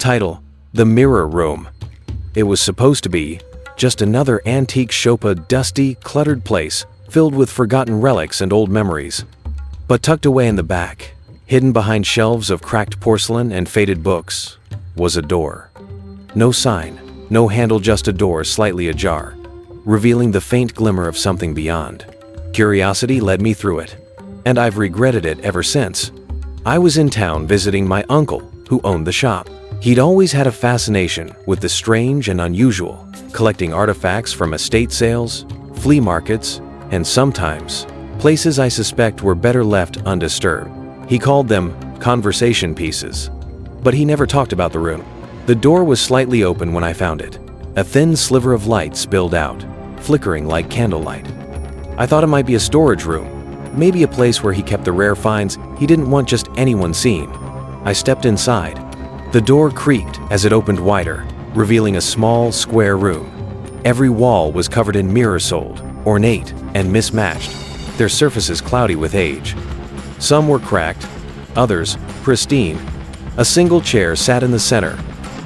Title: The Mirror Room. It was supposed to be just another antique Chopa, dusty, cluttered place filled with forgotten relics and old memories. But tucked away in the back, hidden behind shelves of cracked porcelain and faded books, was a door. No sign, no handle, just a door slightly ajar, revealing the faint glimmer of something beyond. Curiosity led me through it, and I've regretted it ever since. I was in town visiting my uncle, who owned the shop. He'd always had a fascination with the strange and unusual, collecting artifacts from estate sales, flea markets, and sometimes places I suspect were better left undisturbed. He called them conversation pieces. But he never talked about the room. The door was slightly open when I found it. A thin sliver of light spilled out, flickering like candlelight. I thought it might be a storage room, maybe a place where he kept the rare finds he didn't want just anyone seeing. I stepped inside. The door creaked as it opened wider, revealing a small, square room. Every wall was covered in mirrors, sold, ornate and mismatched, their surfaces cloudy with age. Some were cracked, others pristine. A single chair sat in the center,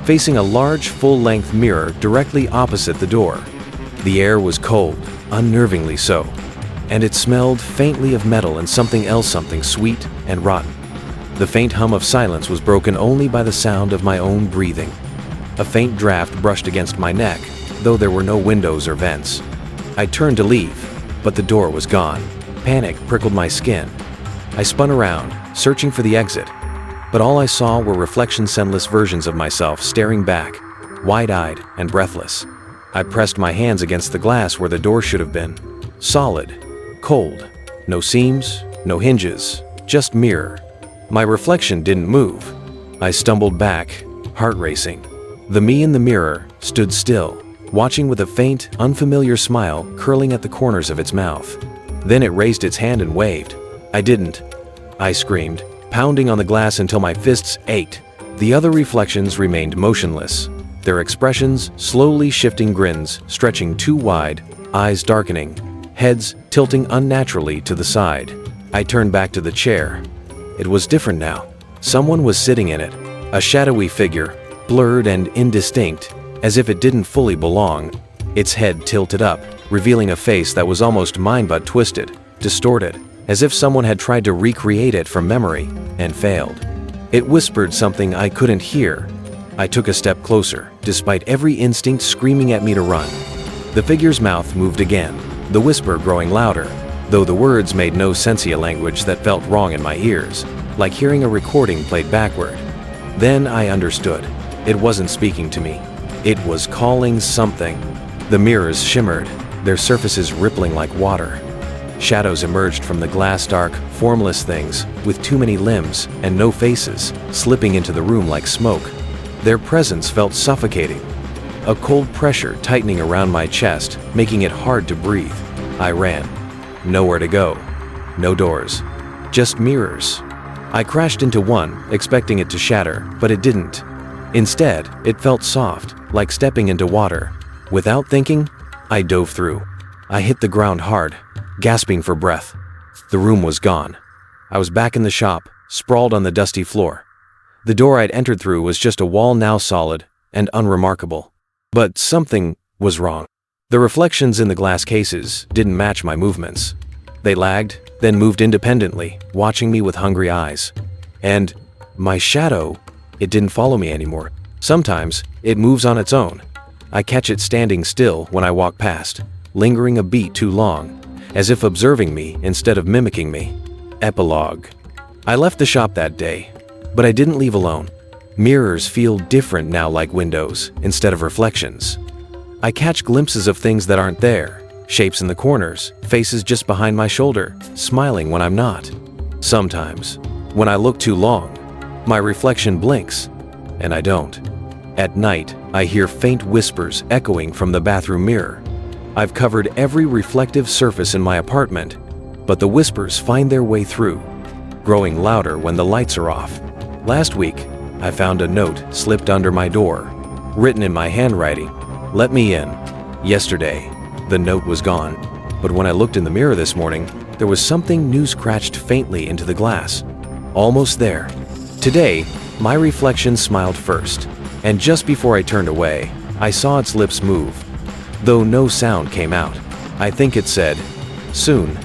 facing a large, full-length mirror directly opposite the door. The air was cold, unnervingly so, and it smelled faintly of metal and something else, something sweet and rotten. The faint hum of silence was broken only by the sound of my own breathing. A faint draft brushed against my neck, though there were no windows or vents. I turned to leave, but the door was gone. Panic prickled my skin. I spun around, searching for the exit, but all I saw were reflection-scentless versions of myself staring back, wide-eyed and breathless. I pressed my hands against the glass where the door should have been. Solid, cold, no seams, no hinges, just mirror. My reflection didn't move. I stumbled back, heart racing. The me in the mirror stood still, watching with a faint, unfamiliar smile curling at the corners of its mouth. Then it raised its hand and waved. I didn't. I screamed, pounding on the glass until my fists ached. The other reflections remained motionless, their expressions slowly shifting, grins stretching too wide, eyes darkening, heads tilting unnaturally to the side. I turned back to the chair. It was different now. Someone was sitting in it, a shadowy figure, blurred and indistinct, as if it didn't fully belong. Its head tilted up, revealing a face that was almost mine but twisted, distorted, as if someone had tried to recreate it from memory and failed. It whispered something I couldn't hear. I took a step closer, despite every instinct screaming at me to run. The figure's mouth moved again, the whisper growing louder, though the words made no sense, a language that felt wrong in my ears, like hearing a recording played backward. Then I understood. It wasn't speaking to me. It was calling something. The mirrors shimmered, their surfaces rippling like water. Shadows emerged from the glass, dark, formless things with too many limbs and no faces, slipping into the room like smoke. Their presence felt suffocating, a cold pressure tightening around my chest, making it hard to breathe. I ran. Nowhere to go. No doors. Just mirrors. I crashed into one, expecting it to shatter, but it didn't. Instead, it felt soft, like stepping into water. Without thinking, I dove through. I hit the ground hard, gasping for breath. The room was gone. I was back in the shop, sprawled on the dusty floor. The door I'd entered through was just a wall, now solid and unremarkable. But something was wrong. The reflections in the glass cases didn't match my movements. They lagged, then moved independently, watching me with hungry eyes. And my shadow, it didn't follow me anymore. Sometimes it moves on its own. I catch it standing still when I walk past, lingering a beat too long, as if observing me instead of mimicking me. Epilogue. I left the shop that day, but I didn't leave alone. Mirrors feel different now, like windows instead of reflections. I catch glimpses of things that aren't there, shapes in the corners, faces just behind my shoulder, smiling when I'm not. Sometimes, when I look too long, my reflection blinks, and I don't. At night, I hear faint whispers echoing from the bathroom mirror. I've covered every reflective surface in my apartment, but the whispers find their way through, growing louder when the lights are off. Last week, I found a note slipped under my door, written in my handwriting, "Let me in." Yesterday, the note was gone, but when I looked in the mirror this morning, there was something new scratched faintly into the glass. Almost there. Today, my reflection smiled first, and just before I turned away, I saw its lips move. Though no sound came out. I think it said, "Soon."